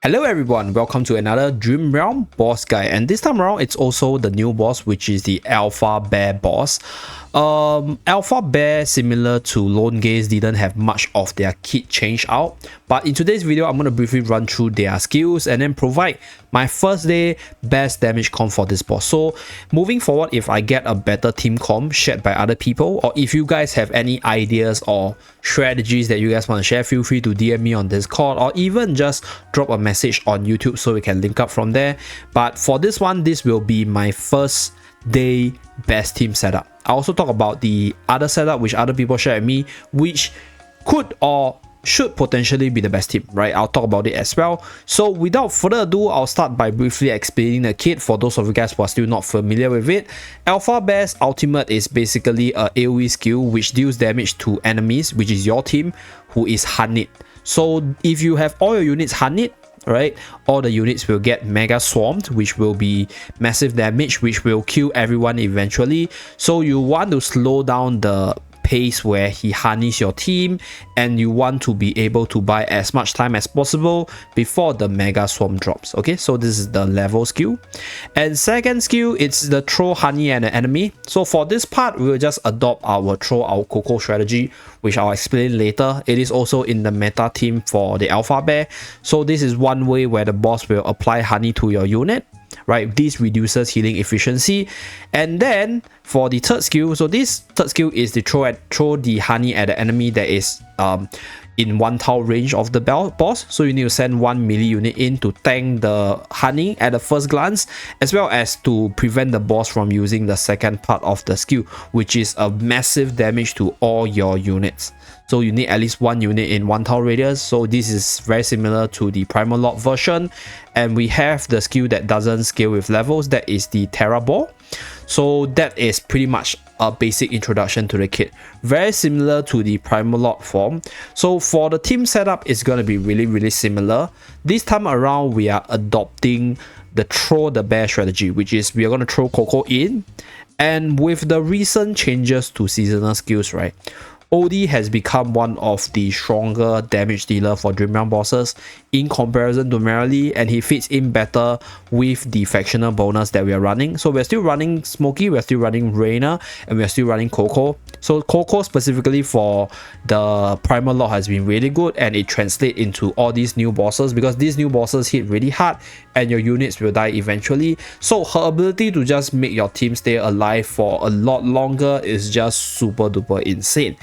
Hello everyone, welcome to another Dream Realm boss guide, and this time around it's also the new boss, which is the Alpha Bear boss. Alpha Bear, similar to Lone Gaze, didn't have much of their kit changed out, but in today's video I'm going to briefly run through their skills and then provide my first day best damage comp for this boss. So moving forward, if I get a better team comp shared by other people, or if you guys have any ideas or strategies that you guys want to share, feel free to DM me on Discord or even just drop a message on YouTube so we can link up from there. But for this one, this will be my first day best team setup. I also talk about the other setup which other people share with me, which could or should potentially be the best team, right? I'll talk about it as well. So without further ado, I'll start by briefly explaining the kit for those of you guys who are still not familiar with it. Alpha Bear's ultimate is basically a AoE skill which deals damage to enemies, which is your team, who is Hunted. So if you have all your units Hunted, right, all the units will get mega swarmed, which will be massive damage, which will kill everyone eventually. So you want to slow down the pace where he harnesses your team, and you want to be able to buy as much time as possible before the mega swarm drops. Okay, so this is the level skill. And second skill, it's the throw honey at an enemy. So for this part, we will just adopt our throw our Coco strategy, which I'll explain later. It is also in the meta team for the Alpha Bear. So this is one way where the boss will apply honey to your unit, right? This reduces healing efficiency. And then for the third skill, so this third skill is the throw the honey at the enemy that is in 1 tile range of the boss. So you need to send 1 melee unit in to tank the honey at the first glance, as well as to prevent the boss from using the second part of the skill, which is a massive damage to all your units. So you need at least 1 unit in 1 tile radius. So this is very similar to the Primal Lord version. And we have the skill that doesn't scale with levels, that is the Terra Ball. So that is pretty much a basic introduction to the kit, very similar to the Primal Lord form. So for the team setup, it's going to be really similar. This time around, we are adopting the throw the bear strategy, which is we are going to throw Coco in. And with the recent changes to seasonal skills, right, OD has become one of the stronger damage dealer for Dream Realm bosses in comparison to Merrily, and he fits in better with the factional bonus that we are running. So we're still running Smokey, we're still running Reina, and we're still running Coco. So Coco specifically for the Primal Lord has been really good, and it translates into all these new bosses because these new bosses hit really hard and your units will die eventually. So her ability to just make your team stay alive for a lot longer is just super duper insane.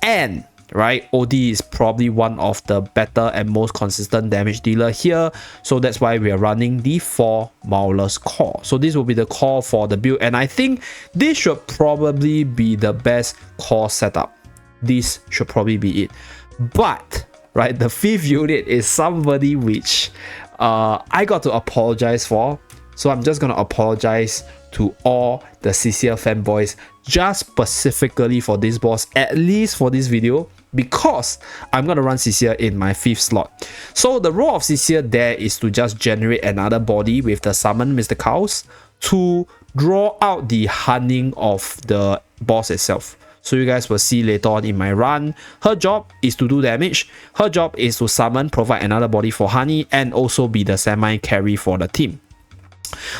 And right, OD is probably one of the better and most consistent damage dealer here, so that's why we are running the 4 Maulers core. So this will be the core for the build, and I think this should probably be the best core setup. This should probably be it. But right, the 5th unit is somebody which I got to apologize for. So I'm just gonna apologize to all the CCL fanboys just specifically for this boss, at least for this video, because I'm gonna run CCL in my 5th slot. So the role of CCL there is to just generate another body with the summon Mr. Cows to draw out the hunting of the boss itself. So you guys will see later on in my run, her job is to do damage, her job is to summon, provide another body for honey, and also be the semi-carry for the team.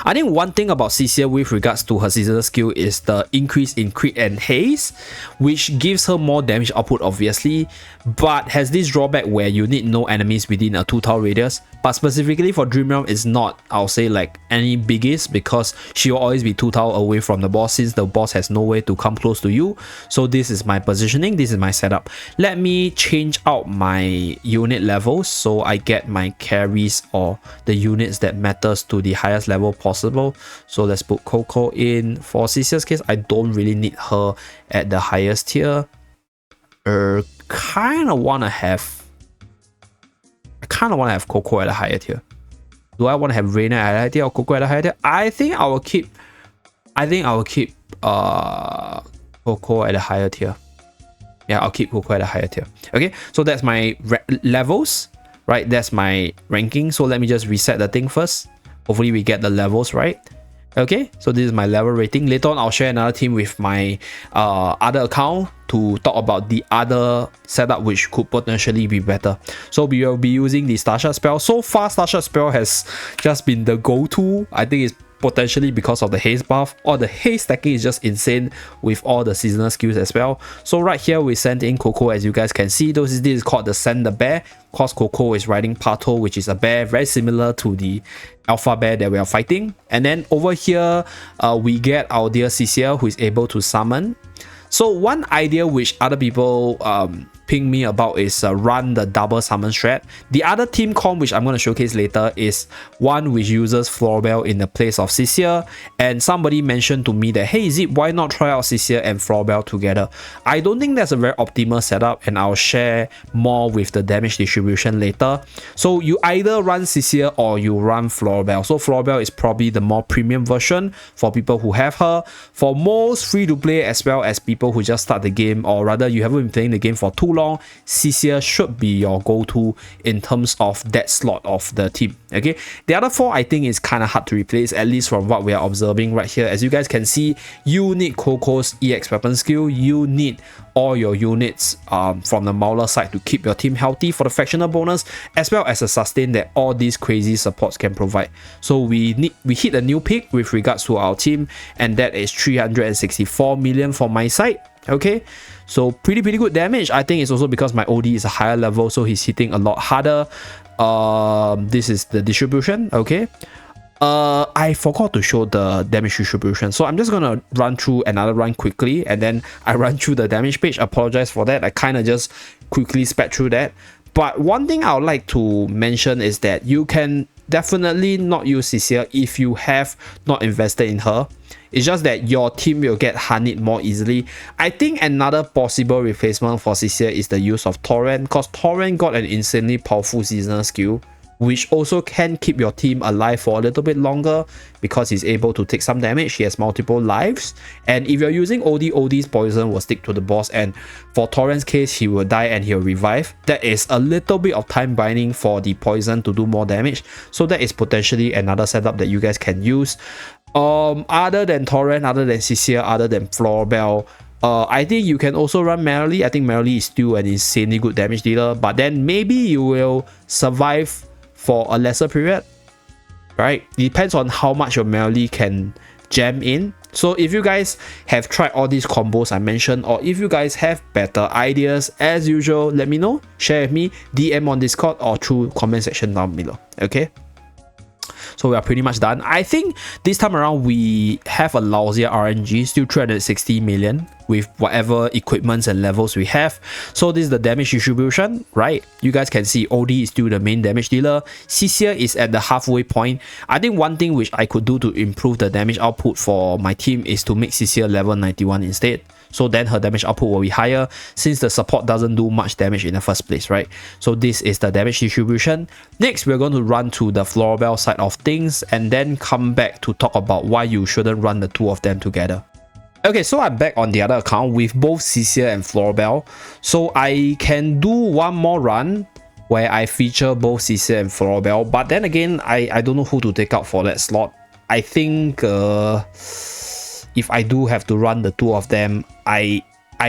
I think one thing about CCL with regards to her seasonal skill is the increase in crit and haste, which gives her more damage output obviously, but has this drawback where you need no enemies within a 2 tile radius. But specifically for Dream Realm, it's not, I'll say, like any biggest, because she will always be 2 tile away from the boss since the boss has no way to come close to you. So this is my positioning, this is my setup. Let me change out my unit levels so I get my carries or the units that matters to the highest level possible. So let's put Coco in. For CCL's case, I don't really need her at the highest tier. Kind of want to have Coco at a higher tier. Do I want to have Reina at a higher tier or Coco at a higher tier? I think I will keep Coco at a higher tier. Yeah, I'll keep Coco at a higher tier. Okay, so that's my levels, right? That's my ranking. So let me just reset the thing first. Hopefully we get the levels right. Okay, so this is my level rating. Later on, I'll share another team with my other account to talk about the other setup which could potentially be better. So we will be using the Starshot spell. So far, Starshot spell has just been the go-to. I think it's potentially because of the haste buff, or the haste stacking is just insane with all the seasonal skills as well. So right here we sent in Coco, as you guys can see. This is called the Send the Bear, because Coco is riding Pato, which is a bear very similar to the alpha bear that we are fighting. And then over here we get our dear Cecile, who is able to summon. So one idea which other people ping me about is run the double summon strat. The other team comp which I'm going to showcase later is one which uses Florbell in the place of Cecile, and somebody mentioned to me that, hey Zeep, why not try out Cecile and Florbell together? I don't think that's a very optimal setup, and I'll share more with the damage distribution later. So you either run Cecile or you run Florbell. So Florbell is probably the more premium version for people who have her. For most free to play as well as people who just start the game, or rather you haven't been playing the game for too long, Cecile should be your go-to in terms of that slot of the team. Okay, the other four I think is kind of hard to replace, at least from what we are observing right here. As you guys can see, you need Coco's EX weapon skill, you need all your units from the Mauler side to keep your team healthy for the factional bonus, as well as a sustain that all these crazy supports can provide. So we hit a new peak with regards to our team, and that is 364 million for my side. Okay, so pretty good damage. I think it's also because my OD is a higher level, so he's hitting a lot harder. This is the distribution. Okay, I forgot to show the damage distribution, so I'm just gonna run through another run quickly, and then I run through the damage page. Apologize for that, I kind of just quickly sped through that. But one thing I would like to mention is that you can definitely not use Cecile if you have not invested in her. It's just that your team will get honeyed more easily. I think another possible replacement for Cecile is the use of Torrent, because Torrent got an insanely powerful seasonal skill, which also can keep your team alive for a little bit longer because he's able to take some damage. He has multiple lives, and if you're using OD's poison will stick to the boss, and for Torrent's case, he will die and he'll revive. That is a little bit of time binding for the poison to do more damage, so that is potentially another setup that you guys can use. Other than Torrent, other than Cecile, other than Florbell, I think you can also run Merrily. I think Merrily is still an insanely good damage dealer, but then maybe you will survive for a lesser period, right? It depends on how much your Merrily can jam in. So if you guys have tried all these combos I mentioned, or if you guys have better ideas, as usual, let me know. Share with me, DM on Discord or through comment section down below. Okay, so we are pretty much done. I think this time around we have a lousier RNG, still 360 million with whatever equipments and levels we have. So this is the damage distribution, right? You guys can see OD is still the main damage dealer. Cecile is at the halfway point. I think one thing which I could do to improve the damage output for my team is to make Cecile level 91 instead. So then her damage output will be higher, since the support doesn't do much damage in the first place, right? So this is the damage distribution. Next, we're going to run to the Florbell side of things, and then come back to talk about why you shouldn't run the two of them together. Okay, so I'm back on the other account with both Cecile and Florbell. So I can do one more run where I feature both Cecile and Florbell, but then again, I don't know who to take out for that slot. I think if I do have to run the two of them, I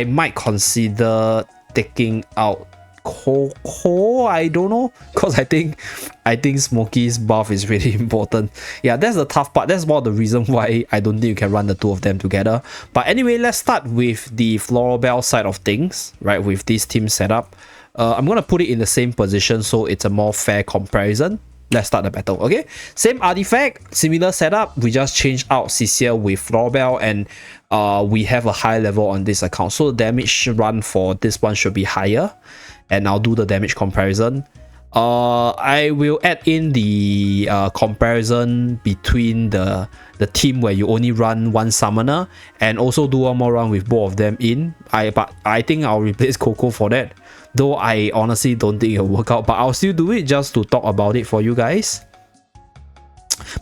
might consider taking out Coco. I don't know, because I think Smokey's buff is really important. Yeah, that's the tough part. That's more the reason why I don't think you can run the two of them together. But anyway, let's start with the Florbell side of things, right? With this team setup, I'm gonna put it in the same position so it's a more fair comparison. Let's start the battle. Okay, same artifact, similar setup. We just changed out Cecile with Florbell, and we have a high level on this account, so the damage run for this one should be higher, and I'll do the damage comparison. I will add in the comparison between the team where you only run one summoner, and also do one more run with both of them in. But I think I'll replace Coco for that, though I honestly don't think it'll work out, but I'll still do it just to talk about it for you guys.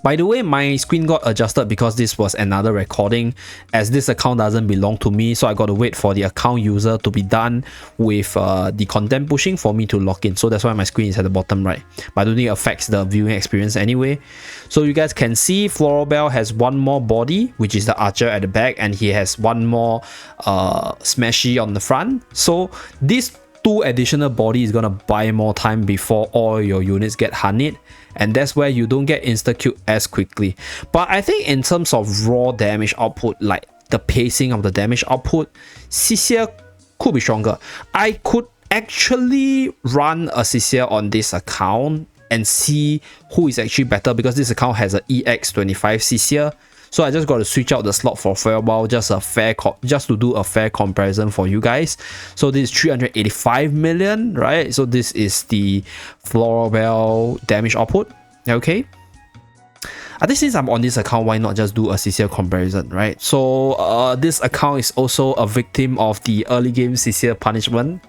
By the way, my screen got adjusted because this was another recording, as this account doesn't belong to me, so I got to wait for the account user to be done with the content pushing for me to log in. So that's why my screen is at the bottom right, but I don't think it affects the viewing experience anyway. So you guys can see Florabelle has one more body, which is the archer at the back, and he has one more smashy on the front. So this 2 additional body is gonna buy more time before all your units get hunted, and that's where you don't get insta-killed as quickly. But I think in terms of raw damage output, like the pacing of the damage output, Ciccia could be stronger. I could actually run a Ciccia on this account and see who is actually better, because this account has a EX25 Ciccia. So I just got to switch out the slot for Fireball, just to do a fair comparison for you guys. So this is 385 million, right? So this is the Florabelle damage output. Okay. I think since I'm on this account, why not just do a Ciccia comparison, right? So this account is also a victim of the early game Ciccia punishment.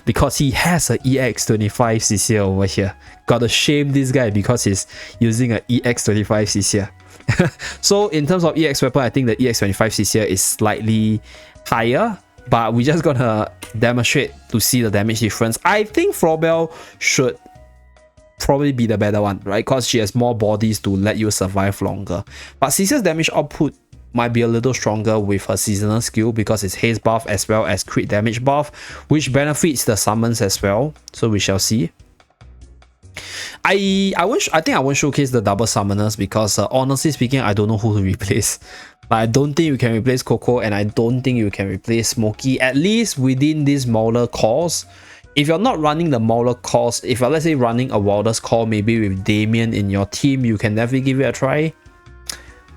Because he has a EX25 Ciccia over here. Gotta shame this guy because he's using a EX25 Ciccia. So in terms of EX weapon, I think the EX25 Ciccia is slightly higher, but we just gonna demonstrate to see the damage difference. I think Florabelle should probably be the better one, right? Because she has more bodies to let you survive longer. But Ciccia's damage output might be a little stronger with her seasonal skill, because it's haste buff as well as crit damage buff, which benefits the summons as well. So we shall see. I think I won't showcase the double summoners because honestly speaking, I don't know who to replace. But I don't think you can replace Coco, and I don't think you can replace Smokey, at least within this Mauler cores. If you're not running the Mauler cores, if you're, let's say, running a Wildest core maybe with Damien in your team, you can definitely give it a try.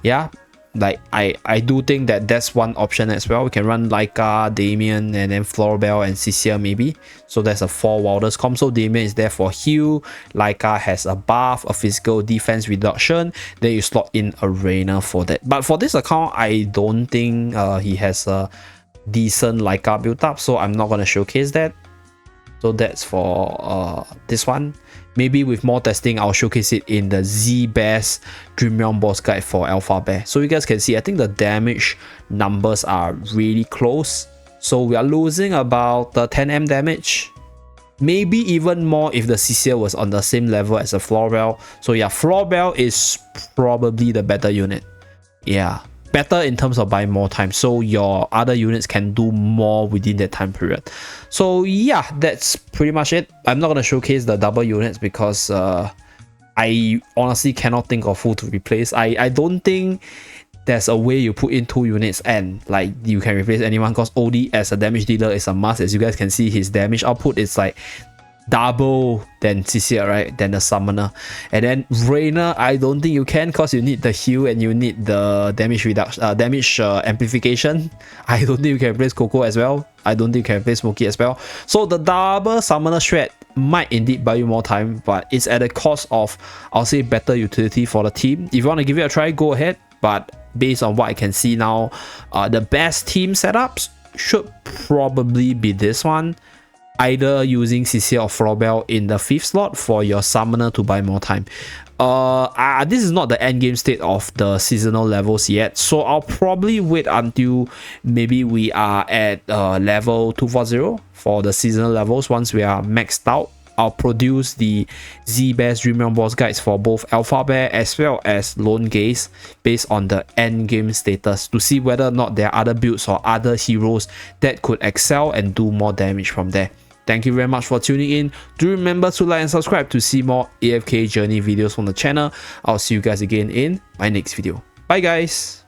Yeah, like I do think that that's one option as well. We can run Laika, Damien, and then Florabelle and Ciccia maybe. So that's a 4 Wildest comp. So Damien is there for heal, Laika has a buff, a physical defense reduction, then you slot in a Reina for that. But for this account, I don't think he has a decent Laika build up, so I'm not going to showcase that. So that's for this one. Maybe with more testing, I'll showcase it in the Z-Bear's Dream Realm boss guide for Alpha Bear. So you guys can see, I think the damage numbers are really close. So we are losing about 10M damage. Maybe even more if the Ciccia was on the same level as the Florabelle. So yeah, Florabelle is probably the better unit. Yeah, better in terms of buying more time, so your other units can do more within that time period. So yeah, that's pretty much it. I'm not going to showcase the double units because I honestly cannot think of who to replace. I don't think there's a way you put in 2 units and like you can replace anyone, because OD as a damage dealer is a must. As you guys can see, his damage output is like double than Ciccia, right? Than the summoner. And then Reina, I don't think you can, because you need the heal and you need the damage reduction, damage amplification. I don't think you can replace Coco as well. I don't think you can replace Smokey as well. So the double summoner shred might indeed buy you more time, but it's at the cost of, I'll say, better utility for the team. If you want to give it a try, go ahead. But based on what I can see now, the best team setups should probably be this one. Either using Ciccia or Florabelle in the 5th slot for your summoner to buy more time. This is not the end game state of the seasonal levels yet, so I'll probably wait until maybe we are at level 240 for the seasonal levels. Once we are maxed out, I'll produce the Z-Bear's Dream Realm boss guides for both Alpha Bear as well as Lone Gaze based on the end game status, to see whether or not there are other builds or other heroes that could excel and do more damage from there. Thank you very much for tuning in. Do remember to like and subscribe to see more AFK journey videos from the channel. I'll see you guys again in my next video. Bye guys.